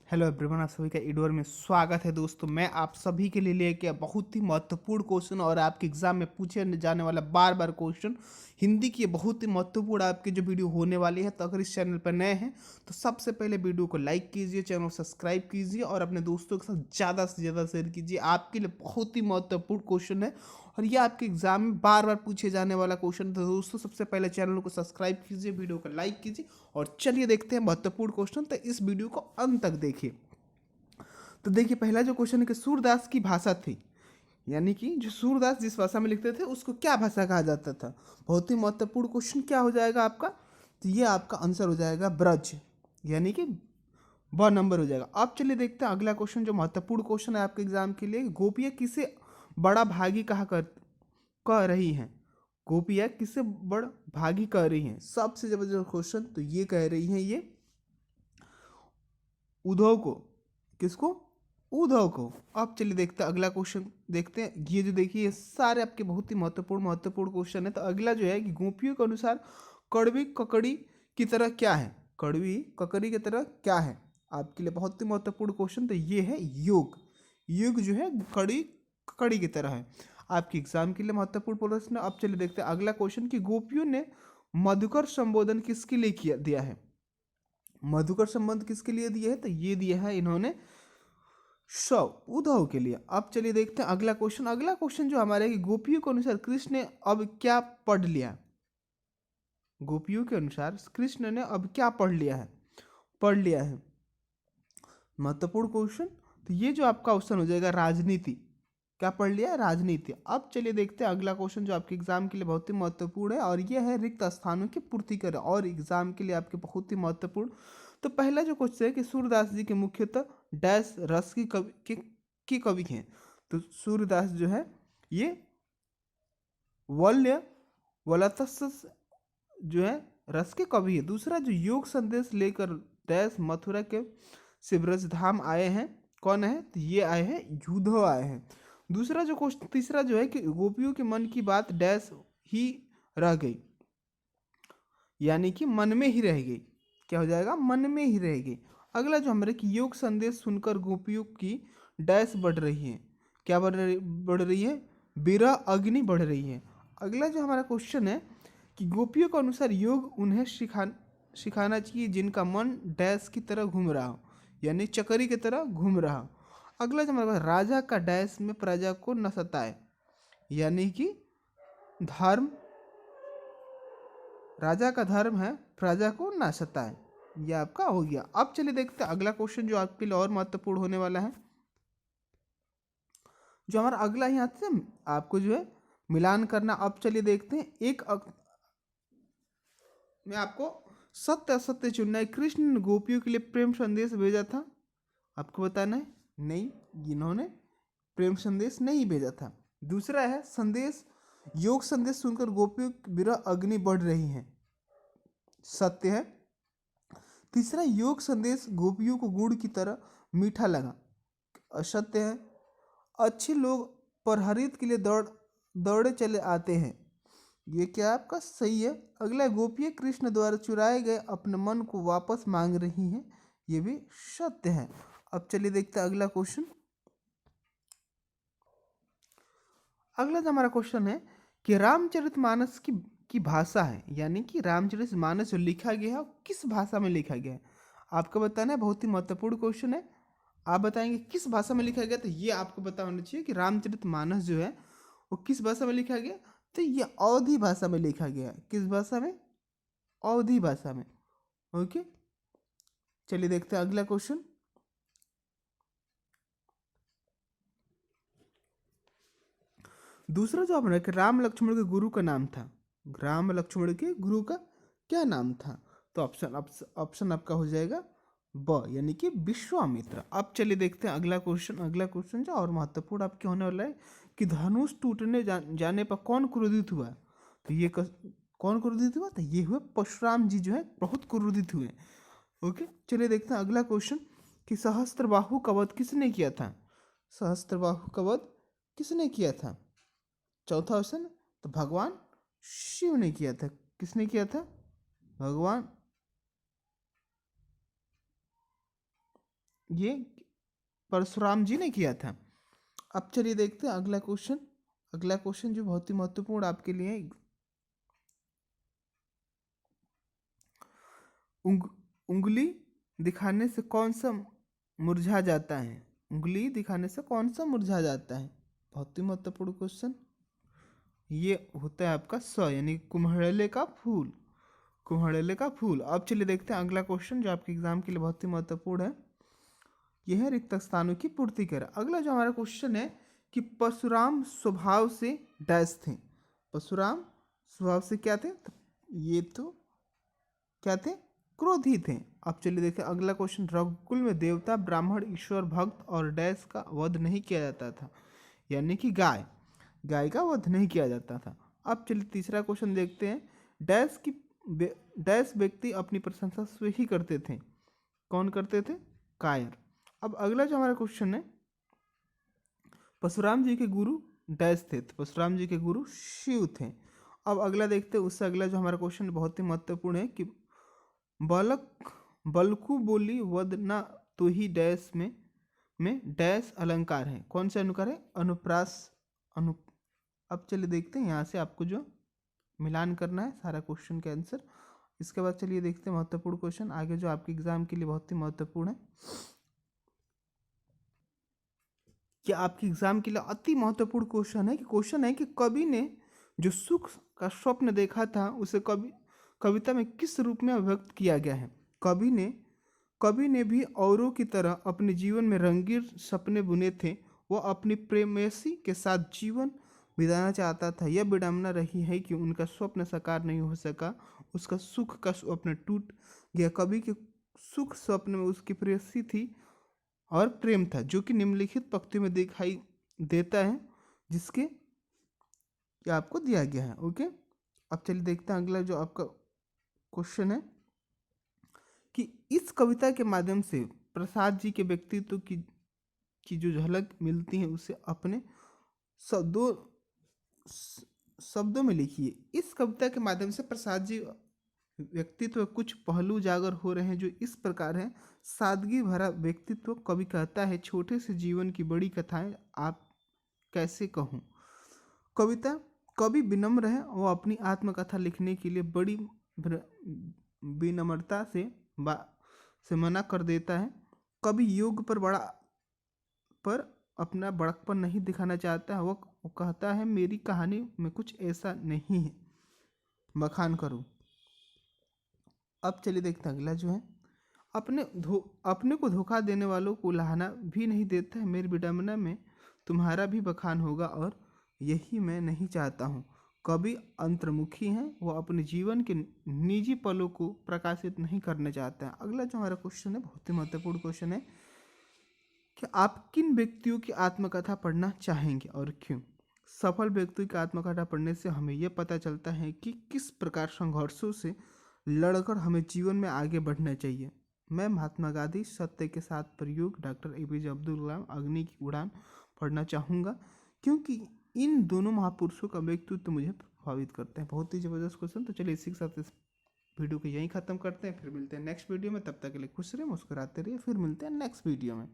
Hello everyone, आप सभी का ईडोर में स्वागत है। दोस्तों, मैं आप सभी के लिए लेके बहुत ही महत्वपूर्ण क्वेश्चन और आपके एग्जाम में पूछे जाने वाला बार बार क्वेश्चन हिंदी की बहुत ही महत्वपूर्ण आपके जो वीडियो होने वाली है। तो अगर इस चैनल पर नए हैं तो सबसे पहले वीडियो को लाइक कीजिए, चैनल को सब्सक्राइब कीजिए और अपने दोस्तों के साथ ज़्यादा से ज़्यादा शेयर कीजिए। आपके लिए बहुत ही महत्वपूर्ण क्वेश्चन है और ये आपके एग्जाम में बार बार पूछे जाने वाला क्वेश्चन। तो दोस्तों, सबसे पहले चैनल को सब्सक्राइब कीजिए, वीडियो को लाइक कीजिए और चलिए देखते हैं महत्वपूर्ण क्वेश्चन। तो इस वीडियो को अंत तक देखिए। तो देखिए, पहला जो क्वेश्चन है कि सूरदास की भाषा थी, यानी कि जो सूरदास जिस भाषा में लिखते थे उसको क्या भाषा कहा जाता था। बहुत ही महत्वपूर्ण क्वेश्चन क्या हो जाएगा आपका, तो ये आपका आंसर हो जाएगा ब्रज, यानी कि ब नंबर हो जाएगा। अब चलिए देखते हैं अगला क्वेश्चन जो महत्वपूर्ण क्वेश्चन है आपके एग्जाम के लिए। गोपियाँ किसे बड़ा भागी कह रही हैं। गोपियाँ किसे बड़ भागी कह रही हैं, सबसे जबरदस्त क्वेश्चन। तो ये कह रही हैं ये उद्धव को। किसको? उद्धव को। अब चलिए देखते हैं अगला क्वेश्चन। देखते हैं ये जो देखिए, ये सारे आपके बहुत ही महत्वपूर्ण क्वेश्चन है। तो अगला जो है कि गोपियों के अनुसार कड़वी ककड़ी की तरह क्या है। कड़वी ककड़ी की तरह क्या है, आपके लिए बहुत ही महत्वपूर्ण क्वेश्चन। तो ये है युग। युग जो है कड़ी ककड़ी की तरह है, आपके एग्जाम के लिए महत्वपूर्ण प्रश्न। अब चलिए देखते हैं अगला क्वेश्चन कि गोपियों ने मधुकर संबोधन किसके लिए किया दिया है। मधुकर संबंध किसके लिए दिया है, तो ये दिया है इन्होंने उद्धव के लिए। अब चलिए देखते हैं अगला क्वेश्चन। अगला क्वेश्चन जो हमारे कि गोपियों के अनुसार कृष्ण ने अब क्या पढ़ लिया। गोपियों के अनुसार कृष्ण ने अब क्या पढ़ लिया है, महत्वपूर्ण क्वेश्चन। तो ये जो आपका ऑप्शन हो जाएगा राजनीति। क्या पढ़ लिया है? राजनीति। अब चलिए देखते हैं अगला क्वेश्चन जो आपके एग्जाम के लिए बहुत ही महत्वपूर्ण है और ये है रिक्त स्थानों की पूर्ति करें, और एग्जाम के लिए आपके बहुत ही महत्वपूर्ण। तो पहला जो क्वेश्चन है कि सूरदास जी के मुख्यतः डैश रस की कवि हैं। तो सूरदास जो है ये वल्य वलतस जो है रस के कवि है। दूसरा जो योग संदेश लेकर डैश मथुरा के शिवरज धाम आए हैं, कौन है, तो ये आए हैं युद्धो आए हैं। दूसरा जो क्वेश्चन, तीसरा जो है कि गोपियों के मन की बात डैश ही रह गई, यानी कि मन में ही रह गई। क्या हो जाएगा? मन में ही रह गई। अगला जो हमारे कि योग संदेश सुनकर गोपियों की डैश बढ़ रही है। क्या बढ़ रही है? विरह अग्नि बढ़ रही है। अगला जो हमारा क्वेश्चन है कि गोपियों के अनुसार योग उन्हें सिखाना चाहिए जिनका मन डैश की तरह घूम रहा हो, यानी चकरी की तरह घूम रहा हो। अगला जो हमारे पास राजा का डैश में प्रजा को न सताए, यानी कि धर्म, राजा का धर्म है प्रजा को ना सताए। ये आपका हो गया। अब चलिए देखते हैं अगला क्वेश्चन जो आपके लिए और महत्वपूर्ण होने वाला है। जो हमारा अगला यहाँ से आपको जो है मिलान करना। अब चलिए देखते हैं में आपको सत्य असत्य चुनना है। कृष्ण ने गोपियों के लिए प्रेम संदेश भेजा था, आपको बताना है। नहीं, इन्होंने प्रेम संदेश नहीं भेजा था। दूसरा है संदेश, योग संदेश सुनकर गोपियों की विरह अग्नि बढ़ रही है, सत्य है। तीसरा, योग संदेश गोपियों को गुड़ की तरह मीठा लगा, असत्य है। अच्छे लोग परहरित के लिए दौड़े चले आते हैं, ये क्या आपका सही है। अगला, गोपियाँ कृष्ण द्वारा चुराए गए अपने मन को वापस मांग रही हैं, ये भी सत्य है। अब चलिए देखते हैं अगला क्वेश्चन। अगला जो हमारा क्वेश्चन है कि रामचरितमानस की भाषा है, यानी कि रामचरितमानस जो लिखा गया है वो किस भाषा में लिखा गया है, आपको बताना है। बहुत ही महत्वपूर्ण क्वेश्चन है। आप बताएंगे किस भाषा में लिखा गया, तो ये आपको पता होना चाहिए कि रामचरितमानस जो है वो किस भाषा में लिखा गया। तो ये अवधी भाषा में लिखा गया है। किस भाषा में? अवधी भाषा में। ओके, चलिए देखते हैं अगला क्वेश्चन। दूसरा जो आपने कि राम लक्ष्मण के गुरु का नाम था, राम लक्ष्मण के गुरु का क्या नाम था, तो ऑप्शन आपका हो जाएगा ब, यानी कि विश्वामित्र। अब चलिए देखते हैं अगला क्वेश्चन। अगला क्वेश्चन जो और महत्वपूर्ण आपके होने वाला है कि धनुष टूटने जाने पर कौन क्रोधित हुआ, तो ये कौन क्रोधित हुआ, तो ये हुए परशुराम जी जो है बहुत क्रोधित हुए। ओके, चलिए देखते हैं अगला क्वेश्चन कि सहस्त्रबाहु का वध किसने किया था। सहस्त्रबाहु का वध किसने किया था, चौथा ऑप्शन, तो भगवान शिव ने किया था। किसने किया था? भगवान ये परशुराम जी ने किया था। अब चलिए देखते हैं अगला क्वेश्चन। अगला क्वेश्चन जो बहुत ही महत्वपूर्ण आपके लिए है। उंगली दिखाने से कौन सा मुरझा जाता है? उंगली दिखाने से कौन सा मुरझा जाता है? बहुत ही महत्वपूर्ण क्वेश्चन। ये होता है आपका यानी कुम्हड़ेले का फूल। कुम्हड़ेले का फूल। अब चलिए देखते हैं अगला क्वेश्चन जो आपके एग्जाम के लिए बहुत ही महत्वपूर्ण है। यह है रिक्त स्थानों की पूर्ति कर। अगला जो हमारा क्वेश्चन है कि परशुराम स्वभाव से डैश थे। परशुराम स्वभाव से क्या थे? ये तो क्या थे? क्रोधी थे। अब चलिए देखते हैं अगला क्वेश्चन। रघुकुल में देवता, ब्राह्मण, ईश्वर, भक्त और डैश का वध नहीं किया जाता था, यानी कि गाय। गाय का वध नहीं किया जाता था। अब चलिए तीसरा क्वेश्चन देखते हैं। डैश की डैश व्यक्ति अपनी प्रशंसा स्वयं ही करते थे। कौन करते थे? कायर। अब अगला जो हमारा क्वेश्चन है, परशुराम जी के गुरु डैश थे। तो परशुराम जी के गुरु शिव थे। अब अगला देखते हैं। उससे अगला जो हमारा क्वेश्चन बहुत ही महत्वपूर्ण है कि बालक बलकु बोली वद न तो ही डैश में डैश अलंकार है। कौन से अलंकार है? अनुप्रास अनु। अब चलिए देखते हैं यहाँ से आपको जो मिलान करना है सारा क्वेश्चन के आंसर। इसके बाद चलिए देखते हैं महत्वपूर्ण क्वेश्चन आगे जो आपके एग्जाम के लिए बहुत ही महत्वपूर्ण है, कि आपके एग्जाम के लिए अति महत्वपूर्ण क्वेश्चन है कि कवि ने जो सुख का स्वप्न देखा था उसे कविता में किस रूप में अभिव्यक्त किया गया है? कवि ने भी औरों की तरह अपने जीवन में रंगीन सपने बुने थे। वह अपनी प्रेयसी के साथ जीवन बिताना चाहता था। यह विडंबना रही है कि उनका स्वप्न साकार नहीं हो सका। उसका सुख का स्वप्न टूट गया। कवि के सुख स्वप्न में उसकी प्रेयसी थी और प्रेम था, जो कि निम्नलिखित पंक्ति में दिखाई देता है, जिसके कि आपको दिया गया है। ओके, अब चलिए देखते हैं अगला जो आपका क्वेश्चन है कि इस कविता के माध्यम से प्रसाद जी के व्यक्तित्व की जो झलक मिलती है उसे अपने शब्दों शब्दों में लिखिए। इस कविता के माध्यम से प्रसाद जी व्यक्तित्व के कुछ पहलू उजागर हो रहे हैं जो इस प्रकार हैं। सादगी भरा व्यक्तित्व। कवि कहता है, छोटे से जीवन की बड़ी कथाएं आप कैसे कहूँ। कवि विनम्र है। वो अपनी आत्मकथा लिखने के लिए बड़ी विनम्रता से मना कर देता है। कवि योग पर अपना बड़कपन नहीं दिखाना चाहता है। वो कहता है, मेरी कहानी में कुछ ऐसा नहीं है, बखान करूं। अब चलिए देखते हैं अगला जो है, अपने को धोखा देने वालों को उलाहना भी नहीं देता है। मेरी विडंबना में तुम्हारा भी बखान होगा और यही मैं नहीं चाहता हूँ। कवि अंतर्मुखी हैं। वो अपने जीवन के निजी पलों को प्रकाशित नहीं करना चाहता है। अगला जो हमारा क्वेश्चन है बहुत ही महत्वपूर्ण क्वेश्चन है कि आप किन व्यक्तियों की आत्मकथा पढ़ना चाहेंगे और क्यों? सफल व्यक्तियों की आत्मकथा पढ़ने से हमें यह पता चलता है कि किस प्रकार संघर्षों से लड़कर हमें जीवन में आगे बढ़ना चाहिए। मैं महात्मा गांधी, सत्य के साथ प्रयोग, डॉक्टर APJ अब्दुल कलाम, अग्नि की उड़ान पढ़ना चाहूँगा, क्योंकि इन दोनों महापुरुषों का व्यक्तित्व मुझे प्रभावित करते हैं। बहुत ही ज़बरदस्त क्वेश्चन। तो चलिए इसी के साथ इस वीडियो को यहीं ख़त्म करते हैं। फिर मिलते हैं नेक्स्ट वीडियो में। तब तक के लिए खुश रहिए, मुस्कुराते रहिए। फिर मिलते हैं नेक्स्ट वीडियो में।